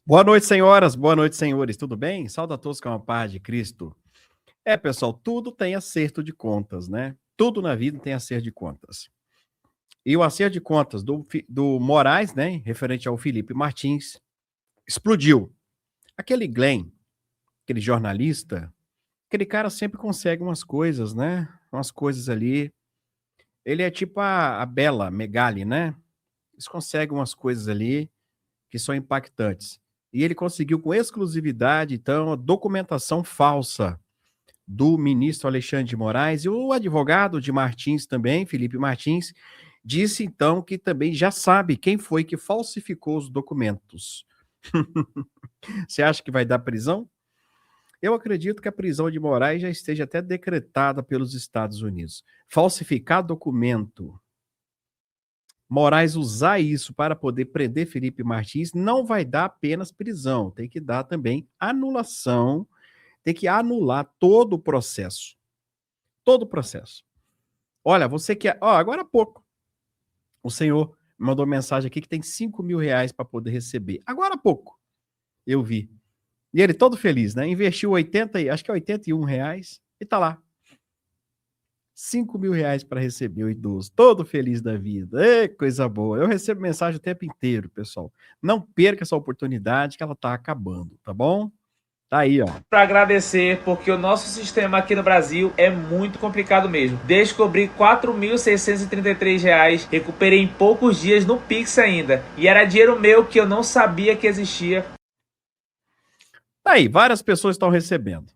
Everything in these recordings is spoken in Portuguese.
Boa noite, senhoras, boa noite, senhores, tudo bem? Saúde a todos com a paz de Cristo. Pessoal, tudo tem acerto de contas, né? Tudo na vida tem acerto de contas. E o acerto de contas do Moraes, né, referente ao Felipe Martins, explodiu. Aquele Glenn, aquele jornalista, aquele cara sempre consegue umas coisas, né? Umas coisas ali. Ele é tipo a Bela Megali, né? Eles conseguem umas coisas ali que são impactantes. E ele conseguiu com exclusividade, então, a documentação falsa do ministro Alexandre de Moraes, e o advogado de Martins também, Felipe Martins, disse então que também já sabe quem foi que falsificou os documentos. Você acha que vai dar prisão? Eu acredito que a prisão de Moraes já esteja até decretada pelos Estados Unidos. Falsificar documento, Moraes usar isso para poder prender Felipe Martins, não vai dar apenas prisão, tem que dar também anulação, tem que anular todo o processo. Todo o processo. Olha, você quer. Agora há pouco, o senhor me mandou mensagem aqui que tem R$ 5.000 para poder receber. Agora há pouco, eu vi. E ele todo feliz, né? Investiu 80, acho que é R$ 81, e tá lá. R$ 5.000 para receber o idoso, todo feliz da vida. Ei, coisa boa. Eu recebo mensagem o tempo inteiro, pessoal. Não perca essa oportunidade que ela tá acabando, tá bom? Tá aí, ó. Para agradecer, porque o nosso sistema aqui no Brasil é muito complicado mesmo. Descobri R$ 4.633, recuperei em poucos dias no Pix ainda. E era dinheiro meu que eu não sabia que existia. Tá aí, várias pessoas estão recebendo,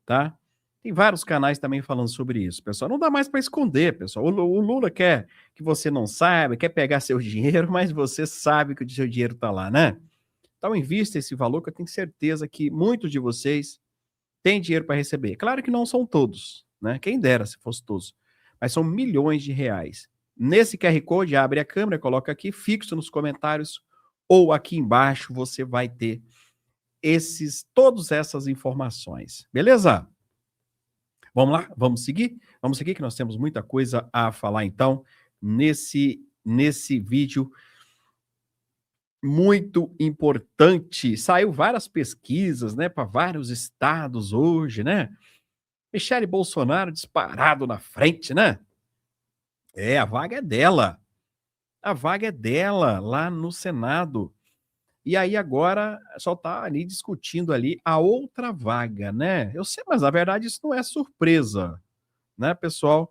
tá? Tem vários canais também falando sobre isso, pessoal. Não dá mais para esconder, pessoal. O Lula quer que você não saiba, quer pegar seu dinheiro, mas você sabe que o seu dinheiro tá lá, né? Então, invista esse valor, que eu tenho certeza que muitos de vocês têm dinheiro para receber. Claro que não são todos, né? Quem dera se fosse todos. Mas são milhões de reais. Nesse QR Code, abre a câmera, coloca aqui, fixo nos comentários, ou aqui embaixo você vai ter todas essas informações. Beleza? Vamos lá? Vamos seguir? Vamos seguir, que nós temos muita coisa a falar, então, nesse vídeo muito importante. Saiu várias pesquisas, né, para vários estados hoje, né? Michele Bolsonaro disparado na frente, né? A vaga é dela. A vaga é dela lá no Senado. E aí agora só tá ali discutindo ali a outra vaga, né? Eu sei, mas na verdade isso não é surpresa, né, pessoal?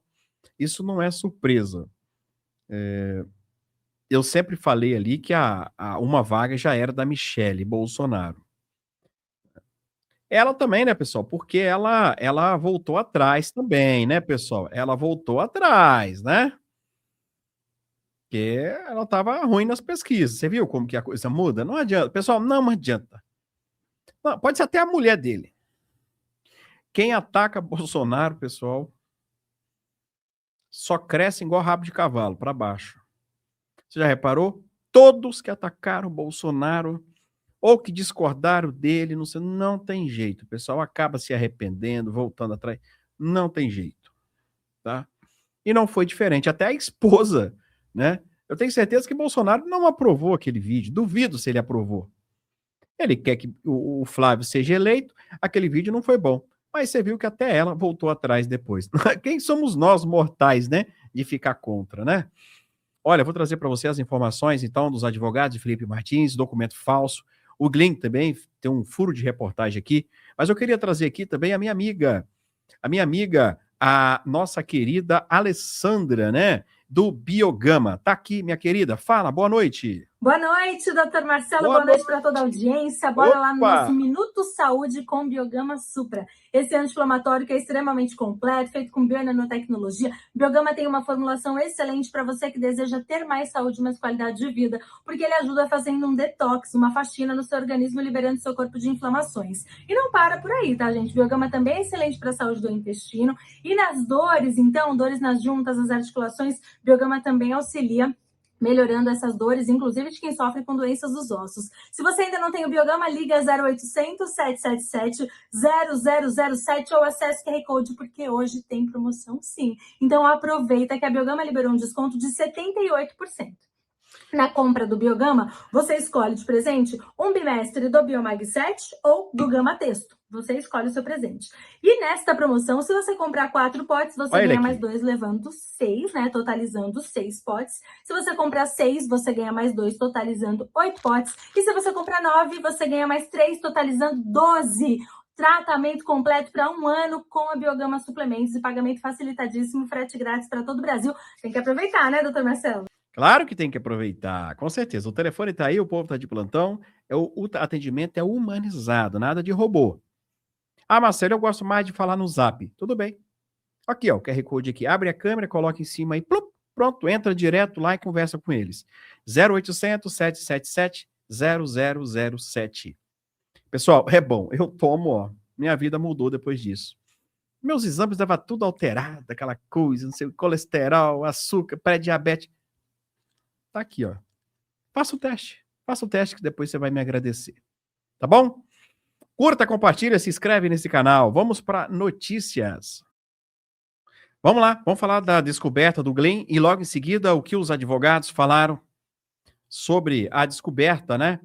Isso não é surpresa. Eu sempre falei ali que uma vaga já era da Michele Bolsonaro. Ela também, né, pessoal? Porque ela voltou atrás também, né, pessoal? Ela voltou atrás, né? Porque ela estava ruim nas pesquisas. Você viu como que a coisa muda? Não adianta. Pessoal, não adianta. Não, pode ser até a mulher dele. Quem ataca Bolsonaro, pessoal, só cresce igual rabo de cavalo, para baixo. Você já reparou? Todos que atacaram Bolsonaro ou que discordaram dele, não tem jeito. O pessoal acaba se arrependendo, voltando atrás. Não tem jeito, tá? E não foi diferente. Até a esposa, né? Eu tenho certeza que Bolsonaro não aprovou aquele vídeo. Duvido se ele aprovou. Ele quer que o Flávio seja eleito. Aquele vídeo não foi bom. Mas você viu que até ela voltou atrás depois. Quem somos nós, mortais, né? De ficar contra, né? Olha, vou trazer para você as informações, então, dos advogados de Felipe Martins, documento falso. O Glenn também tem um furo de reportagem aqui. Mas eu queria trazer aqui também a minha amiga, a nossa querida Alessandra, né? Do Biogama. Tá aqui, minha querida. Fala, boa noite. Boa noite, doutor Marcelo. Boa Boa noite para toda a audiência. Bora lá no nosso Opa! Minuto Saúde com Biogama Supra. Esse anti-inflamatório que é extremamente completo, feito com bionanotecnologia. Biogama tem uma formulação excelente para você que deseja ter mais saúde e mais qualidade de vida, porque ele ajuda fazendo um detox, uma faxina no seu organismo, liberando seu corpo de inflamações. E não para por aí, tá, gente? Biogama também é excelente para a saúde do intestino. E nas dores, então, dores nas juntas, as articulações, Biogama também auxilia melhorando essas dores, inclusive de quem sofre com doenças dos ossos. Se você ainda não tem o Biogama, liga 0800 777 0007 ou acesse QR Code, porque hoje tem promoção sim. Então aproveita que a Biogama liberou um desconto de 78%. Na compra do Biogama, você escolhe de presente um bimestre do Biomag 7 ou do Gama Texto. Você escolhe o seu presente. E nesta promoção, se você comprar 4 potes, você Olha ele ganha mais aqui. 2, levando 6, né? Totalizando 6 potes. Se você comprar 6, você ganha mais 2, totalizando 8 potes. E se você comprar 9, você ganha mais 3, totalizando 12. Tratamento completo para 1 ano com a Biogama Suplementos e pagamento facilitadíssimo, frete grátis para todo o Brasil. Tem que aproveitar, né, doutor Marcelo? Claro que tem que aproveitar, com certeza. O telefone tá aí, o povo tá de plantão, o atendimento é humanizado, nada de robô. Ah, Marcelo, eu gosto mais de falar no Zap. Tudo bem. Aqui, ó, o QR Code aqui. Abre a câmera, coloca em cima aí, plup, pronto, entra direto lá e conversa com eles. 0800 777 0007. Pessoal, é bom, eu tomo, ó, minha vida mudou depois disso. Meus exames estavam tudo alterado, aquela coisa, não sei, colesterol, açúcar, pré-diabetes. Tá aqui, ó. Faça o teste que depois você vai me agradecer. Tá bom? Curta, compartilha, se inscreve nesse canal. Vamos para notícias. Vamos lá, vamos falar da descoberta do Glenn e logo em seguida o que os advogados falaram sobre a descoberta, né,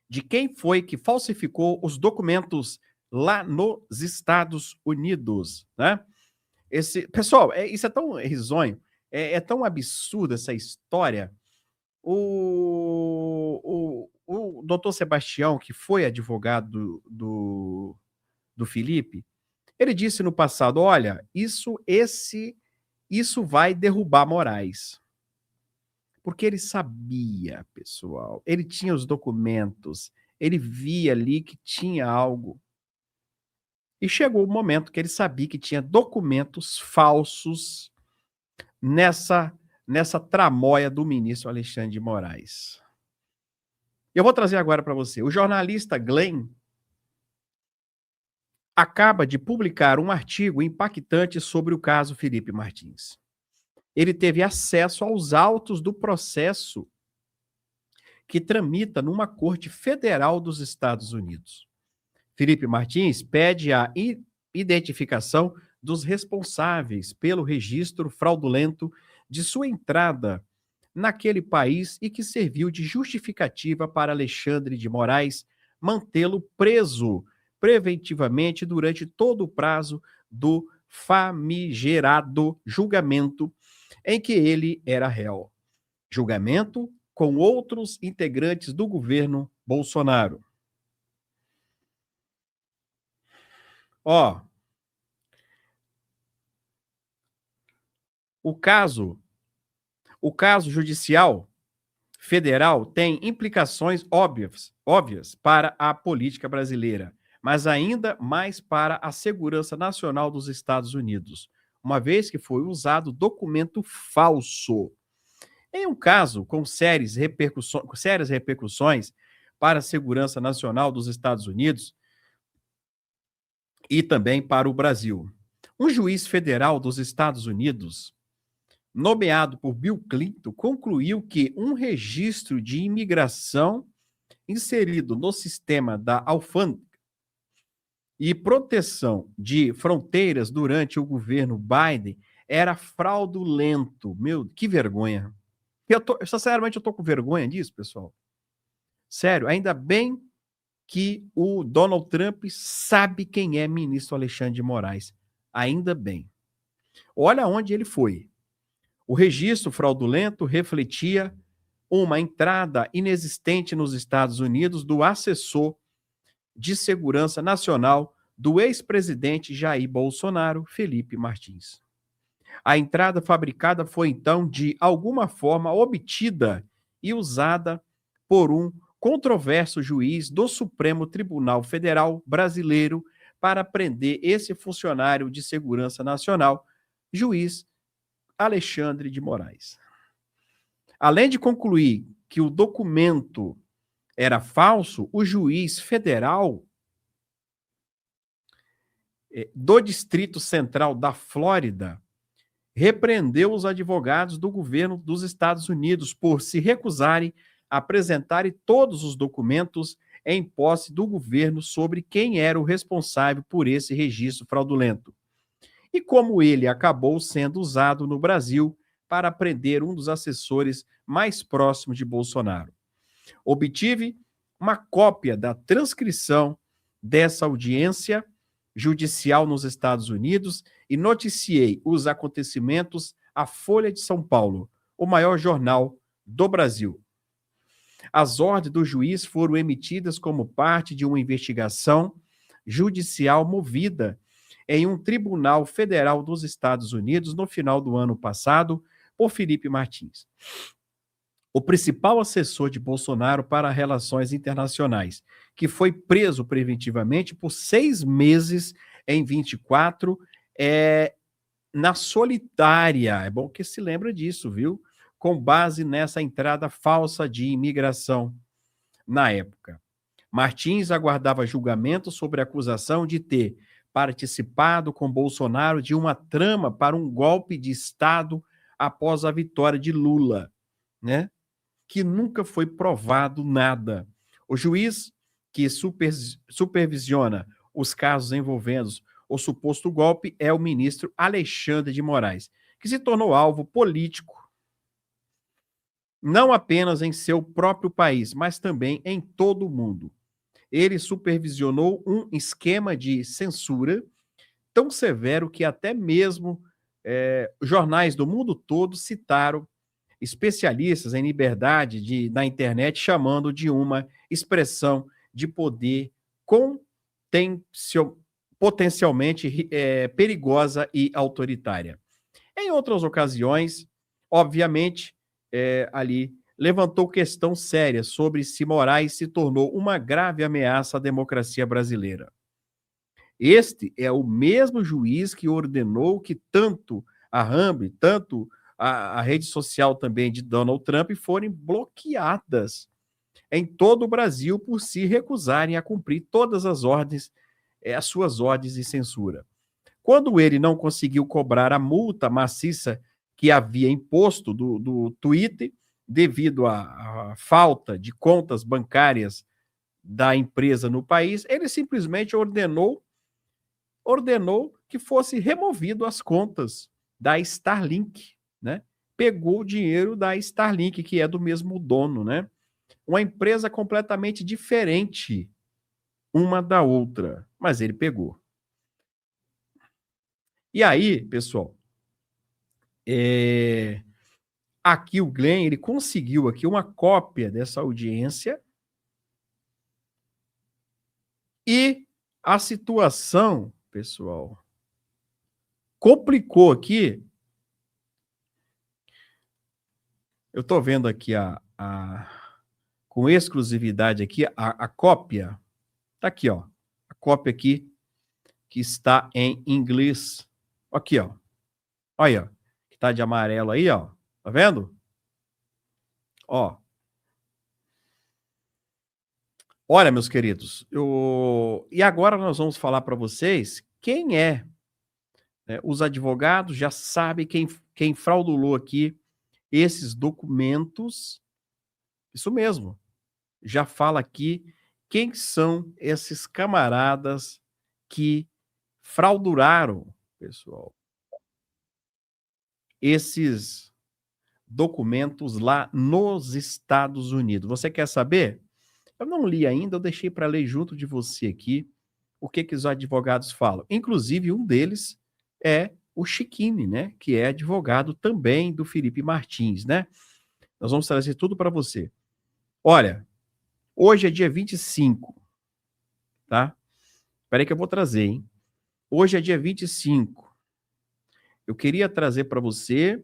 de quem foi que falsificou os documentos lá nos Estados Unidos, né? Pessoal, isso é tão risonho, é tão absurda essa história. O doutor Sebastião, que foi advogado do Felipe, ele disse no passado, olha, isso vai derrubar Moraes. Porque ele sabia, pessoal, ele tinha os documentos, ele via ali que tinha algo. E chegou o momento que ele sabia que tinha documentos falsos nessa tramóia do ministro Alexandre de Moraes. Eu vou trazer agora para você. O jornalista Glenn acaba de publicar um artigo impactante sobre o caso Felipe Martins. Ele teve acesso aos autos do processo que tramita numa corte federal dos Estados Unidos. Felipe Martins pede a identificação dos responsáveis pelo registro fraudulento de sua entrada naquele país e que serviu de justificativa para Alexandre de Moraes mantê-lo preso preventivamente durante todo o prazo do famigerado julgamento em que ele era réu. Julgamento com outros integrantes do governo Bolsonaro. Ó, o caso judicial federal tem implicações óbvias para a política brasileira, mas ainda mais para a segurança nacional dos Estados Unidos, uma vez que foi usado documento falso. Em um caso com sérias repercussões para a segurança nacional dos Estados Unidos e também para o Brasil. Um juiz federal dos Estados Unidos, nomeado por Bill Clinton, concluiu que um registro de imigração inserido no sistema da alfândega e proteção de fronteiras durante o governo Biden era fraudulento. Meu, que vergonha. Sinceramente, eu tô com vergonha disso, pessoal. Sério, ainda bem que o Donald Trump sabe quem é ministro Alexandre de Moraes. Ainda bem. Olha onde ele foi. O registro fraudulento refletia uma entrada inexistente nos Estados Unidos do assessor de segurança nacional do ex-presidente Jair Bolsonaro, Felipe Martins. A entrada fabricada foi, então, de alguma forma obtida e usada por um controverso juiz do Supremo Tribunal Federal brasileiro para prender esse funcionário de segurança nacional, juiz Alexandre de Moraes. Além de concluir que o documento era falso, o juiz federal do Distrito Central da Flórida repreendeu os advogados do governo dos Estados Unidos por se recusarem a apresentarem todos os documentos em posse do governo sobre quem era o responsável por esse registro fraudulento. E como ele acabou sendo usado no Brasil para prender um dos assessores mais próximos de Bolsonaro. Obtive uma cópia da transcrição dessa audiência judicial nos Estados Unidos e noticiei os acontecimentos à Folha de São Paulo, o maior jornal do Brasil. As ordens do juiz foram emitidas como parte de uma investigação judicial movida em um tribunal federal dos Estados Unidos no final do ano passado por Felipe Martins, o principal assessor de Bolsonaro para relações internacionais, que foi preso preventivamente por 6 meses em 24, na solitária. É bom que se lembra disso, viu? Com base nessa entrada falsa de imigração na época. Martins aguardava julgamento sobre a acusação de ter participado com Bolsonaro de uma trama para um golpe de Estado após a vitória de Lula, né? Que nunca foi provado nada. O juiz que supervisiona os casos envolvendo o suposto golpe é o ministro Alexandre de Moraes, que se tornou alvo político não apenas em seu próprio país, mas também em todo o mundo. Ele supervisionou um esquema de censura tão severo que até mesmo jornais do mundo todo citaram especialistas em liberdade na internet chamando de uma expressão de poder potencialmente perigosa e autoritária. Em outras ocasiões, obviamente, ali levantou questão séria sobre se Moraes se tornou uma grave ameaça à democracia brasileira. Este é o mesmo juiz que ordenou que tanto a Rumble, tanto a rede social também de Donald Trump forem bloqueadas em todo o Brasil por se recusarem a cumprir todas as ordens, as suas ordens de censura. Quando ele não conseguiu cobrar a multa maciça que havia imposto do Twitter, devido à falta de contas bancárias da empresa no país, ele simplesmente ordenou que fosse removido as contas da Starlink, né? Pegou o dinheiro da Starlink, que é do mesmo dono, né? Uma empresa completamente diferente uma da outra, mas ele pegou. E aí, pessoal, aqui o Glenn, ele conseguiu aqui uma cópia dessa audiência e a situação, pessoal, complicou aqui. Eu estou vendo aqui com exclusividade aqui a cópia. Tá aqui, ó. A cópia aqui que está em inglês. Aqui, ó. Olha, que tá de amarelo aí, ó. Tá vendo? Ó. Olha, meus queridos, e agora nós vamos falar para vocês quem é. Os advogados já sabem quem fraudulou aqui esses documentos. Isso mesmo. Já fala aqui quem são esses camaradas que fraudularam, pessoal, esses documentos lá nos Estados Unidos. Você quer saber? Eu não li ainda, eu deixei para ler junto de você aqui o que os advogados falam. Inclusive, um deles é o Chiquini, né? Que é advogado também do Felipe Martins, né? Nós vamos trazer tudo para você. Olha, hoje é dia 25, tá? Espera aí que eu vou trazer, hein? Hoje é dia 25. Eu queria trazer para você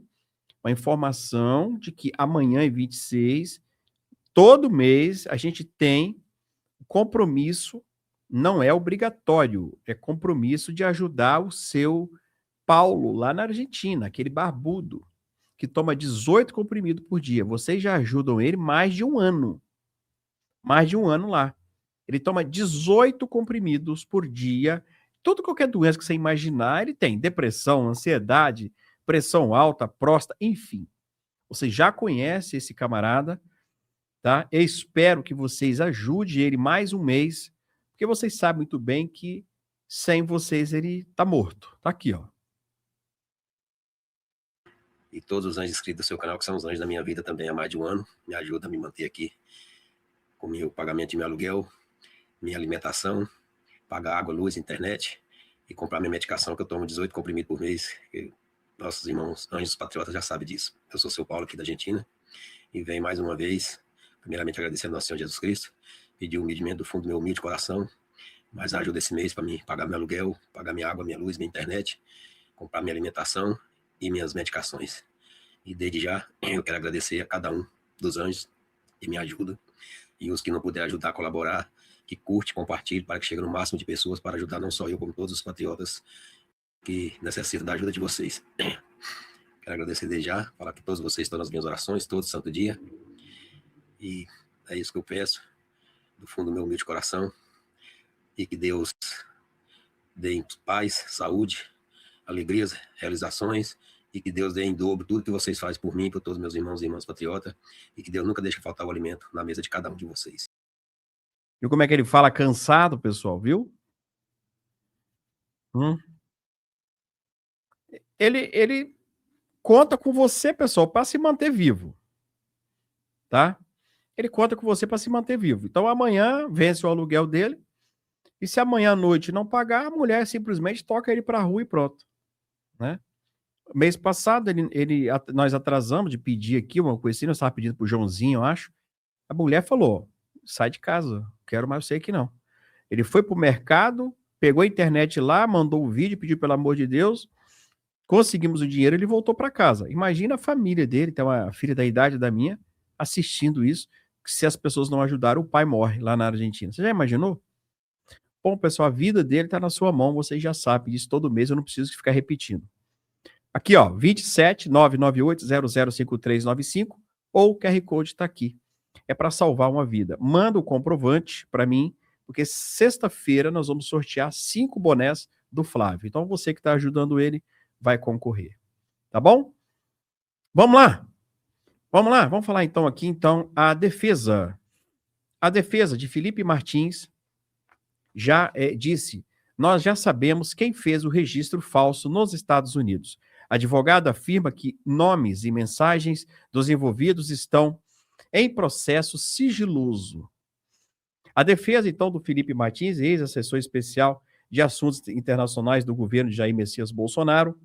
uma informação de que amanhã é 26, todo mês a gente tem compromisso, não é obrigatório, é compromisso de ajudar o seu Paulo lá na Argentina, aquele barbudo, que toma 18 comprimidos por dia. Vocês já ajudam ele mais de um ano. Mais de um ano lá. Ele toma 18 comprimidos por dia. Qualquer doença que você imaginar, ele tem. Depressão, ansiedade, pressão alta, próstata, enfim. Você já conhece esse camarada, tá? Eu espero que vocês ajudem ele mais um mês, porque vocês sabem muito bem que sem vocês ele tá morto. Tá aqui, ó. e todos os anjos inscritos do seu canal, que são os anjos da minha vida também há mais de um ano, me ajuda a me manter aqui com o meu pagamento de meu aluguel, minha alimentação, pagar água, luz, internet e comprar minha medicação, que eu tomo 18 comprimidos por mês. Nossos irmãos anjos patriotas já sabem disso. Eu sou seu Paulo aqui da Argentina e venho mais uma vez, primeiramente agradecer ao nosso Senhor Jesus Cristo, pedir humildemente do fundo do meu humilde coração, mais ajuda esse mês para mim pagar meu aluguel, pagar minha água, minha luz, minha internet, comprar minha alimentação e minhas medicações. E desde já eu quero agradecer a cada um dos anjos que me ajuda e os que não puder ajudar, colaborar, que curte, compartilhe, para que chegue no máximo de pessoas para ajudar não só eu, como todos os patriotas que necessitam da ajuda de vocês. Quero agradecer desde já, falar que todos vocês estão nas minhas orações, todo santo dia. E é isso que eu peço, do fundo do meu humilde coração. E que Deus dê paz, saúde, alegrias, realizações. E que Deus dê em dobro tudo que vocês fazem por mim, por todos meus irmãos e irmãs patriotas. E que Deus nunca deixe faltar o alimento na mesa de cada um de vocês. Viu como é que ele fala cansado, pessoal, viu? Ele conta com você, pessoal, para se manter vivo, tá? Ele conta com você para se manter vivo. Então, amanhã vence o aluguel dele, e se amanhã à noite não pagar, a mulher simplesmente toca ele para a rua e pronto, né? Mês passado, nós atrasamos de pedir aqui uma coisa assim, nós estávamos pedindo pro Joãozinho, eu acho. A mulher falou, sai de casa, não quero mais você aqui não. Ele foi pro mercado, pegou a internet lá, mandou o vídeo, pediu pelo amor de Deus, conseguimos o dinheiro, ele voltou para casa. Imagina a família dele, tem uma filha da idade da minha, assistindo isso, que se as pessoas não ajudarem, o pai morre lá na Argentina. Você já imaginou? Bom, pessoal, a vida dele está na sua mão, vocês já sabem disso todo mês, eu não preciso ficar repetindo. Aqui, ó, 27998005395, ou o QR Code está aqui. É para salvar uma vida. Manda o comprovante para mim, porque sexta-feira nós vamos sortear 5 bonés do Flávio. Então, você que está ajudando ele vai concorrer. Tá bom? Vamos lá. Vamos lá. Vamos falar então aqui, a defesa. A defesa de Felipe Martins já disse, nós já sabemos quem fez o registro falso nos Estados Unidos. A advogada afirma que nomes e mensagens dos envolvidos estão em processo sigiloso. A defesa, então, do Felipe Martins, ex-assessor especial de assuntos internacionais do governo de Jair Messias Bolsonaro,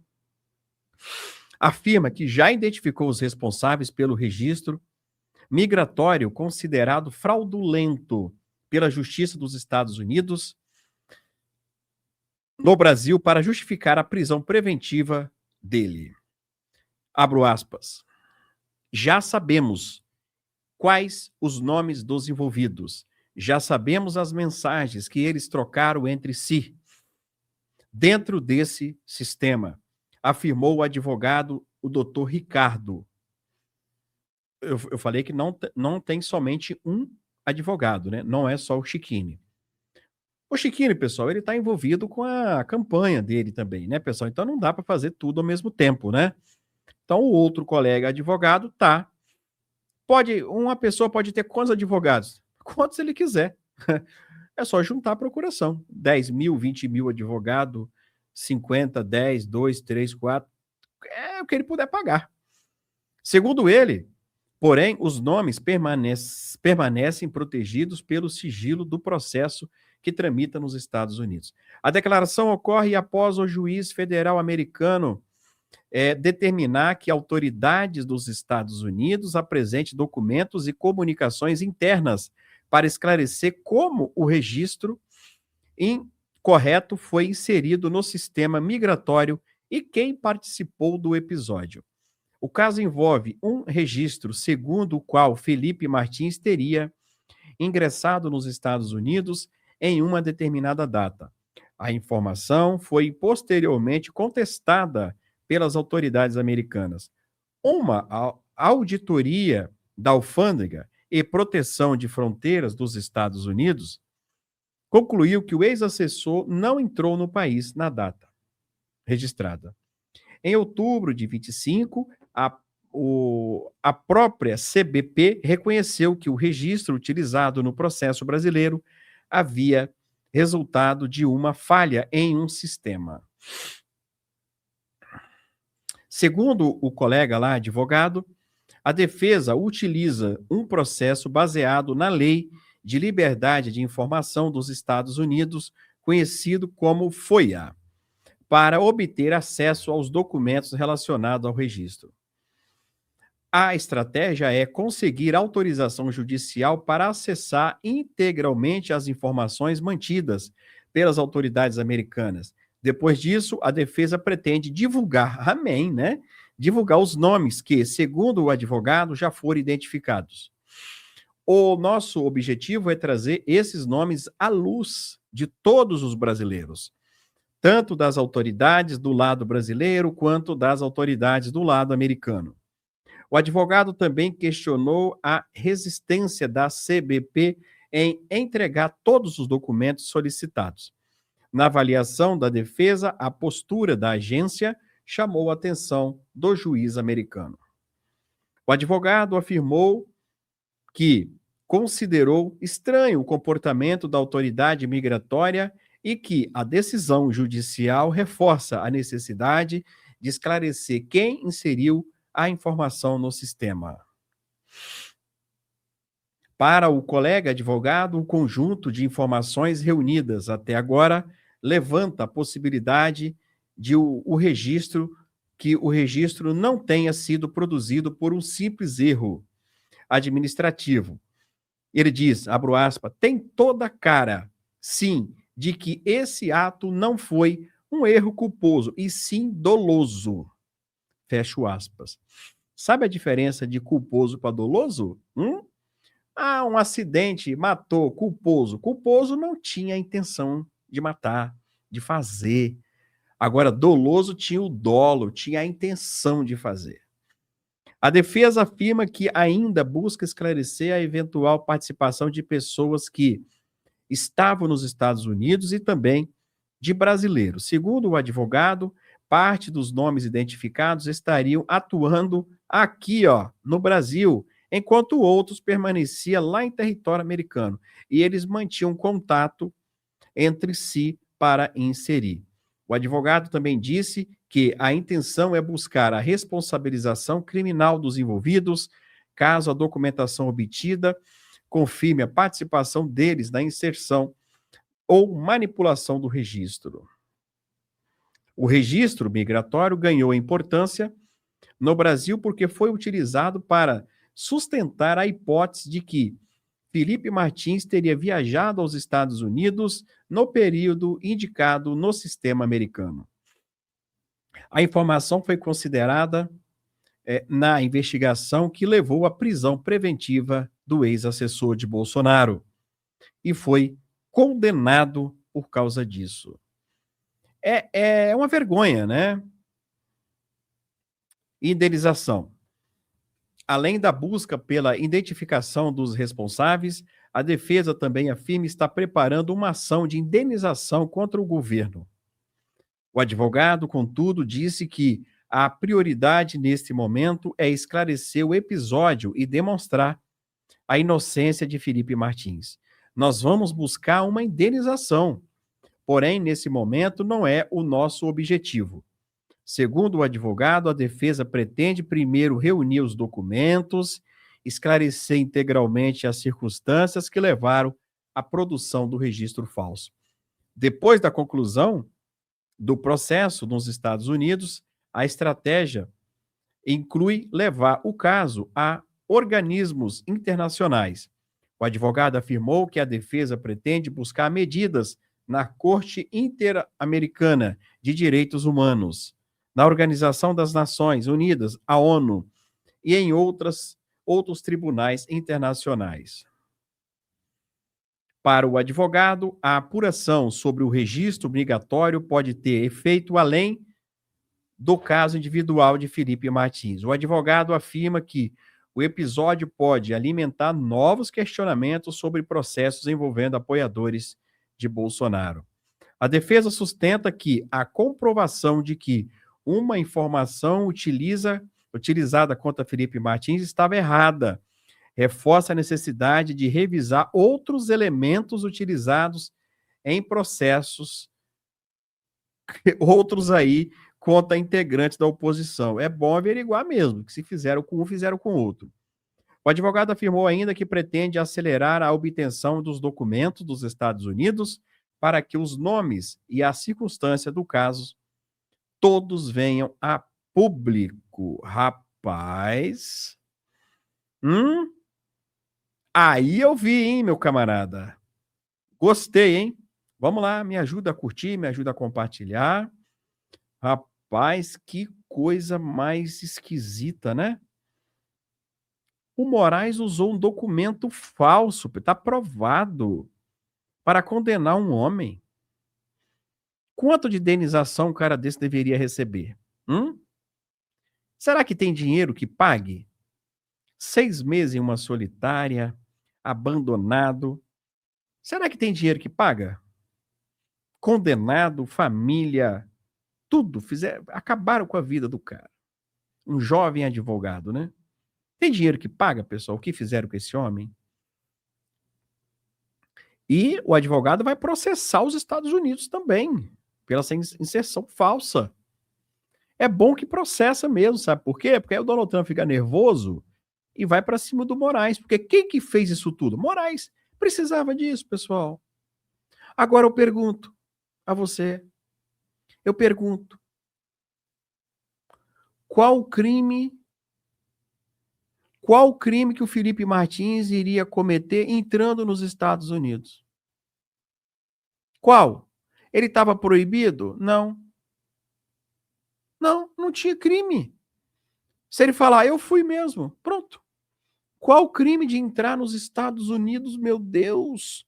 afirma que já identificou os responsáveis pelo registro migratório considerado fraudulento pela Justiça dos Estados Unidos no Brasil para justificar a prisão preventiva dele. Abro aspas. Já sabemos quais os nomes dos envolvidos. Já sabemos as mensagens que eles trocaram entre si dentro desse sistema, afirmou o advogado, o doutor Ricardo. Eu falei que não tem somente um advogado, né? Não é só o Chiquini. O Chiquini, pessoal, ele está envolvido com a campanha dele também, né, pessoal? Então não dá para fazer tudo ao mesmo tempo, né? Então o outro colega advogado tá. Uma pessoa pode ter quantos advogados? Quantos ele quiser. É só juntar a procuração. 10 mil, 20 mil advogado, 50, 10, 2, 3, 4. É o que ele puder pagar. Segundo ele, porém, os nomes permanecem protegidos pelo sigilo do processo que tramita nos Estados Unidos. A declaração ocorre após o juiz federal americano determinar que autoridades dos Estados Unidos apresentem documentos e comunicações internas para esclarecer como o registro incorreto foi inserido no sistema migratório e quem participou do episódio. O caso envolve um registro segundo o qual Felipe Martins teria ingressado nos Estados Unidos em uma determinada data. A informação foi posteriormente contestada pelas autoridades americanas. Uma auditoria da Alfândega e Proteção de Fronteiras dos Estados Unidos concluiu que o ex-assessor não entrou no país na data registrada. Em outubro de 25, a própria CBP reconheceu que o registro utilizado no processo brasileiro havia resultado de uma falha em um sistema. Segundo o colega lá, advogado, a defesa utiliza um processo baseado na Lei de Liberdade de Informação dos Estados Unidos, conhecido como FOIA, para obter acesso aos documentos relacionados ao registro. A estratégia é conseguir autorização judicial para acessar integralmente as informações mantidas pelas autoridades americanas. Depois disso, a defesa pretende divulgar, amém, né? Divulgar os nomes que, segundo o advogado, já foram identificados. O nosso objetivo é trazer esses nomes à luz de todos os brasileiros, tanto das autoridades do lado brasileiro quanto das autoridades do lado americano. O advogado também questionou a resistência da CBP em entregar todos os documentos solicitados. Na avaliação da defesa, a postura da agência chamou a atenção do juiz americano. O advogado afirmou que considerou estranho o comportamento da autoridade migratória e que a decisão judicial reforça a necessidade de esclarecer quem inseriu a informação no sistema. Para o colega advogado, o conjunto de informações reunidas até agora levanta a possibilidade de o registro não tenha sido produzido por um simples erro administrativo. Ele diz, abro aspas, tem toda a cara, sim, de que esse ato não foi um erro culposo, e sim doloso. Fecho aspas. Sabe a diferença de culposo para doloso? Um acidente matou, culposo. Culposo não tinha a intenção de matar, de fazer. Agora, doloso tinha o dolo, tinha a intenção de fazer. A defesa afirma que ainda busca esclarecer a eventual participação de pessoas que estavam nos Estados Unidos e também de brasileiros. Segundo o advogado, parte dos nomes identificados estariam atuando aqui, no Brasil, enquanto outros permaneciam lá em território americano. E eles mantinham contato entre si para inserir. O advogado também disse que a intenção é buscar a responsabilização criminal dos envolvidos, caso a documentação obtida confirme a participação deles na inserção ou manipulação do registro. O registro migratório ganhou importância no Brasil porque foi utilizado para sustentar a hipótese de que Felipe Martins teria viajado aos Estados Unidos no período indicado no sistema americano. A informação foi considerada na investigação que levou à prisão preventiva do ex-assessor de Bolsonaro e foi condenado por causa disso. É uma vergonha, né? Indenização. Além da busca pela identificação dos responsáveis, a defesa também afirma estar preparando uma ação de indenização contra o governo. O advogado, contudo, disse que a prioridade neste momento é esclarecer o episódio e demonstrar a inocência de Felipe Martins. Nós vamos buscar uma indenização, porém, nesse momento, não é o nosso objetivo. Segundo o advogado, a defesa pretende primeiro reunir os documentos, esclarecer integralmente as circunstâncias que levaram à produção do registro falso. Depois da conclusão do processo nos Estados Unidos, a estratégia inclui levar o caso a organismos internacionais. O advogado afirmou que a defesa pretende buscar medidas na Corte Interamericana de Direitos Humanos, na Organização das Nações Unidas, a ONU, e em outros tribunais internacionais. Para o advogado, a apuração sobre o registro migratório pode ter efeito além do caso individual de Felipe Martins. O advogado afirma que o episódio pode alimentar novos questionamentos sobre processos envolvendo apoiadores de Bolsonaro. A defesa sustenta que a comprovação de que uma informação utilizada contra Felipe Martins estava errada. Reforça a necessidade de revisar outros elementos utilizados em processos, outros aí contra integrantes da oposição. É bom averiguar mesmo, que se fizeram com um, fizeram com o outro. O advogado afirmou ainda que pretende acelerar a obtenção dos documentos dos Estados Unidos para que os nomes e a circunstância do caso todos venham a público. Rapaz. Aí eu vi, hein, meu camarada. Gostei, hein? Vamos lá, me ajuda a curtir, me ajuda a compartilhar. Rapaz, que coisa mais esquisita, né? O Moraes usou um documento falso, está provado, para condenar um homem. Quanto de indenização um cara desse deveria receber? Será que tem dinheiro que pague? 6 meses em uma solitária, abandonado. Será que tem dinheiro que paga? Condenado, família, tudo. Acabaram com a vida do cara. Um jovem advogado, né? Tem dinheiro que paga, pessoal? O que fizeram com esse homem? E o advogado vai processar os Estados Unidos também, pela inserção falsa. É bom que processa mesmo, sabe por quê? Porque aí o Donald Trump fica nervoso e vai para cima do Moraes. Porque quem que fez isso tudo? Moraes. Precisava disso, pessoal. Agora eu pergunto a você. Eu pergunto. Qual crime que o Felipe Martins iria cometer entrando nos Estados Unidos? Qual? Ele estava proibido? Não. Não tinha crime. Se ele falar, eu fui mesmo, pronto. Qual o crime de entrar nos Estados Unidos? Meu Deus!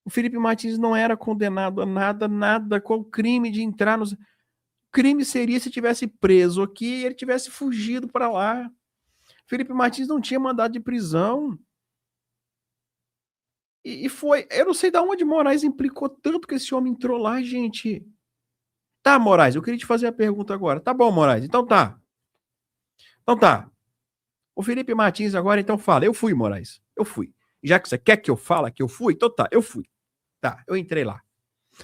O Felipe Martins não era condenado a nada. Qual o crime de entrar nos... O crime seria se tivesse preso aqui e ele tivesse fugido para lá. Felipe Martins não tinha mandado de prisão. E foi... Eu não sei de onde Moraes implicou tanto que esse homem entrou lá, gente. Tá, Moraes, eu queria te fazer a pergunta agora. Tá bom, Moraes, então tá. O Felipe Martins agora, então, fala. Eu fui, Moraes. Eu fui. Já que você quer que eu fale que eu fui, então tá, eu fui. Tá, eu entrei lá.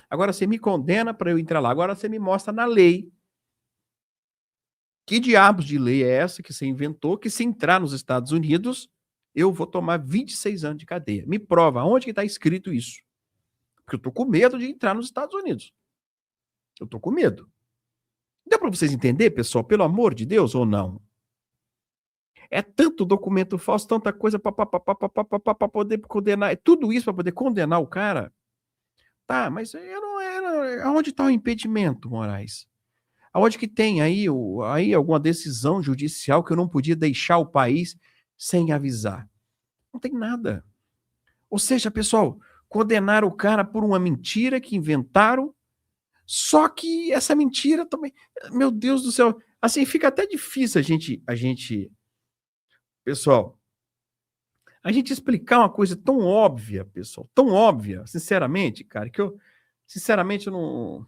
Agora você me condena para eu entrar lá. Agora você me mostra na lei. Que diabos de lei é essa que você inventou que se entrar nos Estados Unidos, eu vou tomar 26 anos de cadeia? Me prova, onde que está escrito isso? Porque eu tô com medo de entrar nos Estados Unidos. Eu tô com medo. Deu para vocês entenderem, pessoal? Pelo amor de Deus, ou não? É tanto documento falso, tanta coisa para poder condenar. É tudo isso para poder condenar o cara. Tá, mas eu não era. Aonde está o impedimento, Moraes? Aonde que tem aí alguma decisão judicial que eu não podia deixar o país sem avisar? Não tem nada. Ou seja, pessoal, condenaram o cara por uma mentira que inventaram. Só que essa mentira também, meu Deus do céu, assim, fica até difícil a gente, pessoal, a gente explicar uma coisa tão óbvia, pessoal, tão óbvia, sinceramente, cara, que eu, sinceramente, eu não...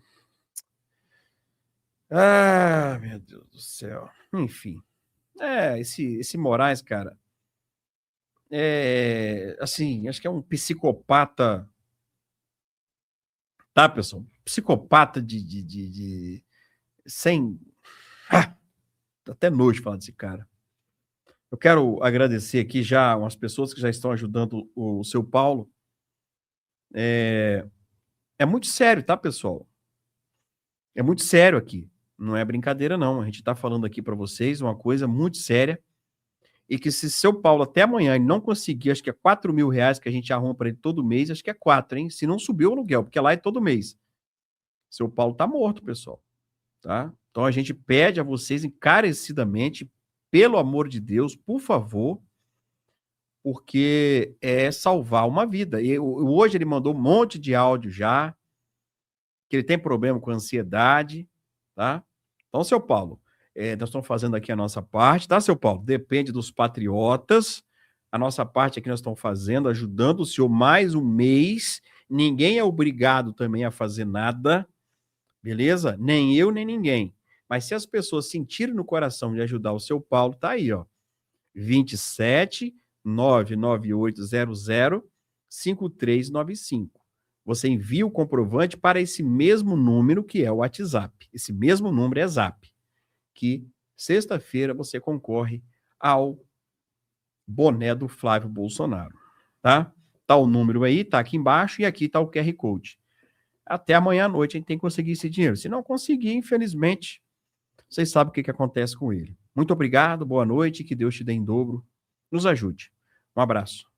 Ah, meu Deus do céu. Enfim, esse Moraes, cara, assim, acho que é um psicopata, tá, pessoal? Psicopata sem... até nojo falar desse cara. Eu quero agradecer aqui já umas pessoas que já estão ajudando o seu Paulo. É muito sério, tá, pessoal? É muito sério aqui. Não é brincadeira, não. A gente está falando aqui para vocês uma coisa muito séria e que se seu Paulo até amanhã ele não conseguir, acho que é R$4.000 que a gente arruma para ele todo mês, acho que é 4, hein? Se não subiu o aluguel, porque lá é todo mês. Seu Paulo tá morto, pessoal. Tá? Então a gente pede a vocês encarecidamente, pelo amor de Deus, por favor, porque é salvar uma vida. E hoje ele mandou um monte de áudio já, que ele tem problema com ansiedade, tá? Então, seu Paulo, nós estamos fazendo aqui a nossa parte, tá, seu Paulo? Depende dos patriotas. A nossa parte aqui nós estamos fazendo, ajudando o senhor mais um mês. Ninguém é obrigado também a fazer nada, beleza? Nem eu, nem ninguém. Mas se as pessoas sentirem no coração de ajudar o seu Paulo, tá aí, ó. 27 99800 5395. você envia o comprovante para esse mesmo número que é o WhatsApp. Esse mesmo número é Zap, que sexta-feira você concorre ao boné do Flávio Bolsonaro, tá? Tá o número aí, tá aqui embaixo, e aqui tá o QR Code. Até amanhã à noite a gente tem que conseguir esse dinheiro. Se não conseguir, infelizmente, vocês sabem o que acontece com ele. Muito obrigado, boa noite, que Deus te dê em dobro. Nos ajude. Um abraço.